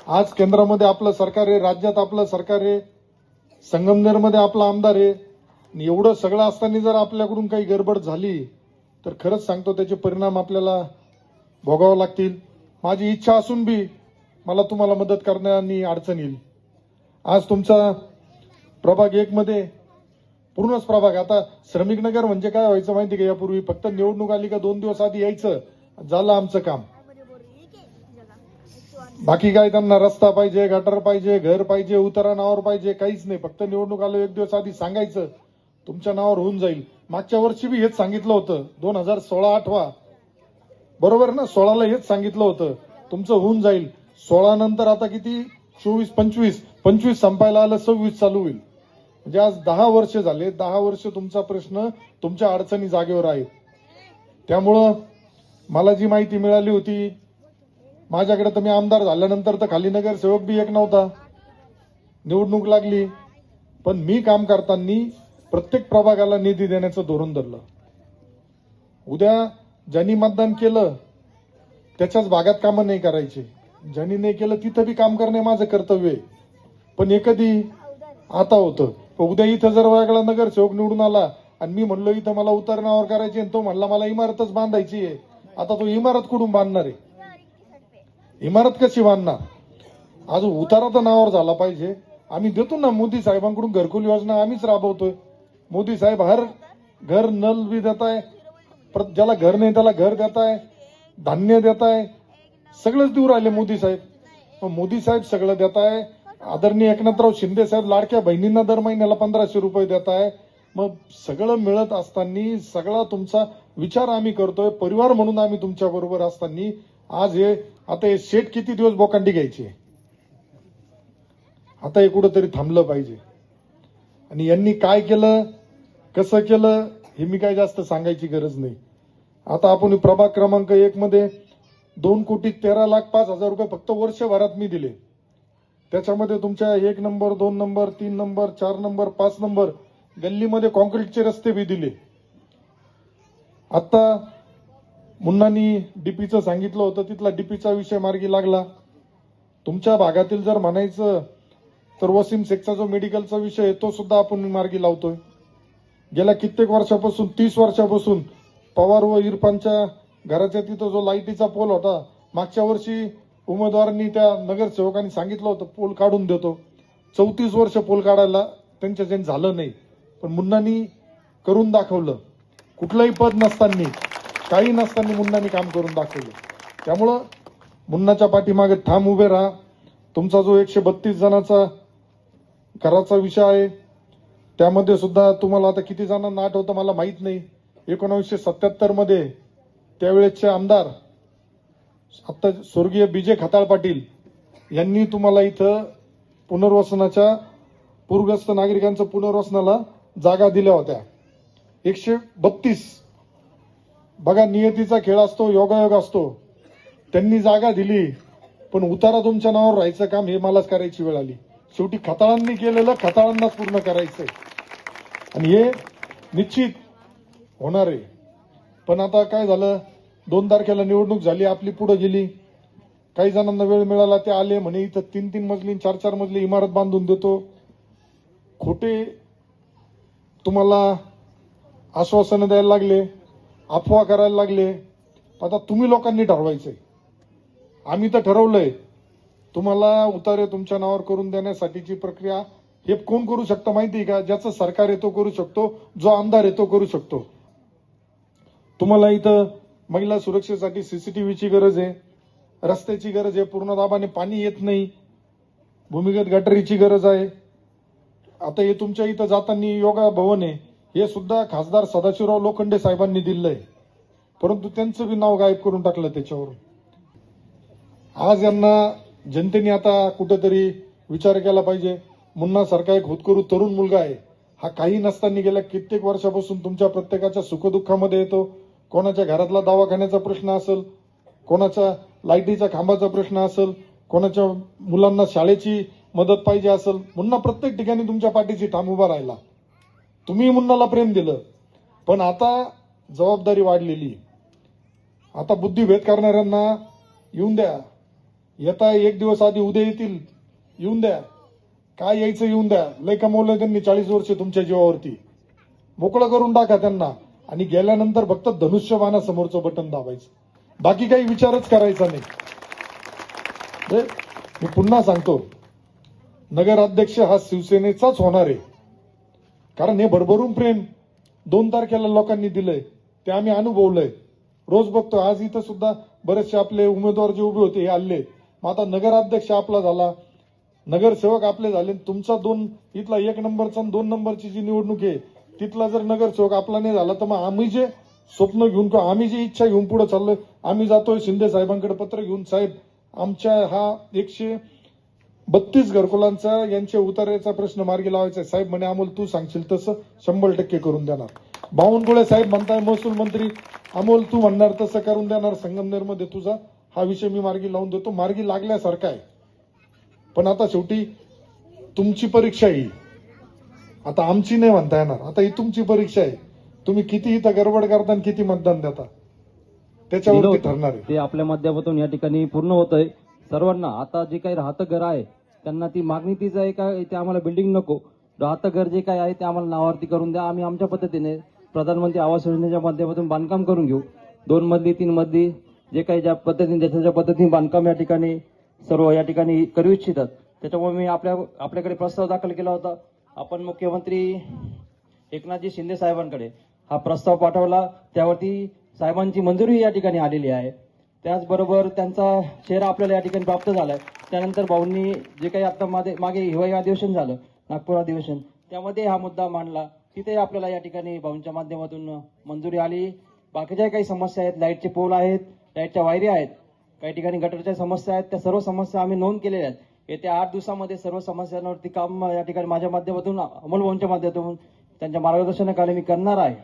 आज केंद्रामध्ये आपलं सरकार आहे, राज्यात आपलं सरकार आहे, संगमनेरमध्ये आपला आमदार आहे. आणि एवढं सगळं असताना जर आपल्याकडून काही गडबड झाली तर खरंच सांगतो त्याचे परिणाम आपल्याला भोगावे लागतील. माझी इच्छा असून बी मला तुम्हाला मदत करण्यानी अडचण येईल. आज तुमचा प्रभाग 1 मध्ये पूर्णच प्रभाग, आता श्रमिक नगर म्हणजे काय व्हायचं माहिती का, यापूर्वी फक्त निवडणूक आली का 2 दिवस आधी यायचं, झालं आमचं काम. बाकी काय त्यांना रस्ता पाहिजे, गटर पाहिजे, घर पाहिजे, उतारा नावावर पाहिजे, काहीच नाही. फक्त निवडणूक आलं 1 दिवस आधी सांगायचं तुमच्या नावावर होऊन जाईल. मागच्या वर्षी बी हेच सांगितलं होतं, 2016 आठवा बरोबर ना, 16ला हेच सांगितलं होतं तुमचं होऊन जाईल. 16 नंतर आता किती, 24 25 संपायला आलं, 26 चालू होईल. म्हणजे आज 10 वर्ष झाले. 10 वर्ष तुमचा प्रश्न, तुमच्या अडचणी जागेवर आहेत. त्यामुळं मला जी माहिती मिळाली होती माझ्याकडे, तर मी आमदार झाल्यानंतर तर खाली नगरसेवक बी एक नव्हता, निवडणूक लागली, पण मी काम करताना प्रत्येक प्रभागाला निधी देण्याचं धोरण धरलं. उद्या ज्यांनी मतदान केलं त्याच्याच भागात कामं नाही करायची, ज्यांनी नाही केलं तिथं बी काम करणे माझं कर्तव्य आहे. पण हे कधी आता होतं, उद्या इथं जर वेगळा नगरसेवक निवडून आला आणि मी म्हणलो इथं मला उतारणावर करायची आणि तो म्हणला मला इमारतच बांधायची आहे, आता तो इमारत कुठून बांधणार आहे? इमारत कशी बांधणार? आज उतारा तर नावावर झाला पाहिजे. आम्ही देतो ना, मोदी साहेबांकडून घरकुल योजना आम्हीच राबवतोय. मोदी साहेब हर घर नल बी देताय, ज्याला घर नाही त्याला घर देताय, धान्य देताय, सगळंच देऊ राहिले मोदी साहेब. मोदी साहेब सगळं देताय. आदरणीय एकनाथराव शिंदे साहेब लाडक्या बहिणींना दर महिन्याला 1500 रुपये देताय. मग सगळं मिळत असताना सगळा तुमचा विचार आम्ही करतोय, परिवार म्हणून आम्ही तुमच्या बरोबर असताना आज हे आता हे शेट किती दिवस बोकांडी घ्यायची, आता हे कुठंतरी थांबलं पाहिजे. आणि यांनी काय केलं, कसं केलं हे मी काय जास्त सांगायची गरज नाही. आता आपण प्रभाग क्रमांक 1 मध्ये 2,13,05,000 रुपये फक्त वर्षभरात मी दिले. त्याच्यामध्ये तुमच्या 1 number, 2 number, 3 number, 4 number, 5 number गल्लीमध्ये कॉन्क्रीटचे रस्ते बी दिले. आता मुन्नानी डीपीचं सांगितलं होतं, तिथला डीपीचा विषय मार्गी लागला. तुमच्या भागातील जर म्हणायचं तर वसीम शेखचा जो मेडिकलचा विषय आहे तो सुद्धा आपण मार्गी लावतोय. गेल्या कित्येक वर्षापासून, 30 वर्षापासून पवार व इरफानच्या घराच्या तिथं जो लाईटीचा पोल होता, मागच्या वर्षी उमेदवारांनी त्या नगरसेवकांनी सांगितलं होतं पोल काढून देतो. 34 वर्ष पोल काढायला त्यांच्याच्याने झालं नाही. पण मुन्नानी करून दाखवलं. कुठलंही पद नसताना, काही नसताना मुन्नानी काम करून दाखवलं. त्यामुळं मुन्नाच्या पाठीमागे ठाम उभे राहा. तुमचा जो 132 जणांचा घराचा विषय आहे त्यामध्ये सुद्धा तुम्हाला आता किती जणांना आठवतं मला माहित नाही. 1977 मध्ये त्यावेळेचे आमदार आता स्वर्गीय बीजे खताळ पाटील यांनी तुम्हाला इथं पुनर्वसनाच्या, पूरग्रस्त नागरिकांच्या पुनर्वसनाला जागा दिल्या होत्या. 132. बघा, नियतीचा खेळ असतो, योगायोग असतो. त्यांनी जागा दिली पण उतारा तुमच्या नावावर राहायचं काम हे मलाच करायची वेळ आली. शेवटी खताळांनी केलेलं खताळांनाच पूर्ण करायचंय आणि हे निश्चित होणार आहे. पण आता काय झालं, 2 तारखेला निवडणूक झाली, आपली पुढे गेली. काही जणांना वेळ मिळाला, ते आले म्हणे इथं 3-3 मजली 4-4 मजली इमारत बांधून देतो. खोटे तुम्हाला आश्वासनं द्यायला लागले, अफवा करायला लागले. आता तुम्ही लोकांनी ठरवायचंय. आम्ही तर ठरवलंय, तुम्हाला उतारे तुमच्या नावावर करून देण्यासाठीची प्रक्रिया हे कोण करू शकतं माहिती का? ज्याचं सरकार आहे तो करू शकतो, जो आमदार आहे तो करू शकतो. तुम्हाला इथं महिला सुरक्षेसाठी सीसीटीव्हीची गरज आहे, रस्त्याची गरज आहे, पूर्ण दाबाने पाणी येत नाही, भूमिगत गटारीची गरज आहे. आता हे तुमच्या इथं जाताना योगा भवन आहे, हे सुद्धा खासदार सदाशिवराव लोखंडे साहेबांनी दिलंय, परंतु त्यांचं बी नाव गायब करून टाकलं त्याच्यावरून. आज यांना जनतेने आता कुठेतरी विचार केला पाहिजे. मुन्ना सारखा एक होतकरू तरुण मुलगा आहे, हा काही नसताना गेल्या कित्येक वर्षापासून तुमच्या प्रत्येकाच्या सुखदुःखामध्ये येतो. कोणाच्या घरातला दवाखान्याचा प्रश्न असेल, कोणाचा लाईटीच्या खांबाचा प्रश्न असेल, कोणाच्या मुलांना शाळेची मदत पाहिजे असेल, मुन्ना प्रत्येक ठिकाणी तुमच्या पाठीशी ठाम उभा राहिला. तुम्ही मुन्नाला प्रेम दिलं. पण आता जबाबदारी वाढलेली. आता बुद्धिभेद करणाऱ्यांना येऊन द्या. येता एक दिवस आधी उद्या येतील, येऊन द्या. काय यायचं येऊन द्या. लय कमवलं त्यांनी 40 वर्ष तुमच्या जीवावरती. मोकळं करून टाका त्यांना आणि गेल्यानंतर फक्त धनुष्यबाणासमोरचं बटन दाबायचं. बाकी काही विचारच करायचा नाही. मी पुन्हा सांगतो, नगराध्यक्ष हा शिवसेनेचाच होणार आहे. कारण हे भरभरून प्रेम 2 तारखेला लोकांनी दिलंय, ते आम्ही अनुभवलंय. रोज बघतो. आज इथं सुद्धा बरेचसे आपले उमेदवार जे उभे होते हे आले. मग आता नगराध्यक्ष आपला झाला, नगरसेवक आपले झाले. तुमचा इथला 1 नंबरचा आणि 2 नंबरची जी निवडणूक आहे तिथला जर नगरसेवक आपला नाही झाला तर मग आम्ही जे स्वप्न घेऊन किंवा आम्ही जी इच्छा घेऊन पुढे चाललोय, आम्ही जातोय शिंदे साहेबांकडे पत्र घेऊन, साहेब आमच्या हा 132 घरकुलांचा यांचे उतार्याचा प्रश्न मार्गी लावायचा आहे. साहेब म्हणे अमोल तू सांगशील तसं 100% करून देणार. बावनकुळे साहेब म्हणताय महसूल मंत्री, अमोल तू म्हणणार तसं करून देणार. संगमनेरमध्ये तुझा हा विषय मी मार्गी लावून देतो. मार्गी लागल्यासारखा आहे. पण आता शेवटी तुमची परीक्षा ही, आता आमची नाही म्हणता येणार. आता ही तुमची परीक्षा आहे. तुम्ही किती इथं गडबड करता आणि किती मतदान देता त्याच्यावरती ठरणार आहे. ते आपल्या माध्यमातून या ठिकाणी पूर्ण होतंय. सर्वांना आता जे काही राहतं घर आहे त्यांना ती मागणी तीच आहे का ते आम्हाला बिल्डिंग नको, राहतं घर जे काही आहे ते आम्हाला नावावरती करून द्या. आम्ही आमच्या पद्धतीने प्रधानमंत्री आवास योजनेच्या माध्यमातून बांधकाम करून घेऊ. 2 मजली 3 मजली जे काही ज्या पद्धतीने ज्याच्या पद्धतीने बांधकाम या ठिकाणी सर्व या ठिकाणी करू इच्छितात. त्याच्यामुळे मी आपल्याकडे प्रस्ताव दाखल केला होता. आपण मुख्यमंत्री एकनाथजी शिंदे साहेबांकडे हा प्रस्ताव पाठवला. त्यावरती साहेबांची मंजुरी या ठिकाणी आलेली आहे. त्याचबरोबर त्यांचा चेहरा आपल्याला या ठिकाणी प्राप्त झालाय. त्यानंतर भाऊंनी जे काही आता मागे हिवाळी अधिवेशन झालं, नागपूर अधिवेशन, त्यामध्ये हा मुद्दा मांडला. तिथे आपल्याला या ठिकाणी भाऊंच्या माध्यमातून मंजुरी आली. बाकीच्या काही समस्या आहेत, लाईटचे पोल आहेत, लाईटच्या वायरी आहेत, काही ठिकाणी गटरच्या समस्या आहेत, त्या सर्व समस्या आम्ही नोंद केलेल्या आहेत. येत्या 8 दिवसामध्ये सर्व समस्यांवरती काम या ठिकाणी माझ्या माध्यमातून, अमोल भाऊंच्या माध्यमातून त्यांच्या मार्गदर्शनाखाली मी करणार आहे.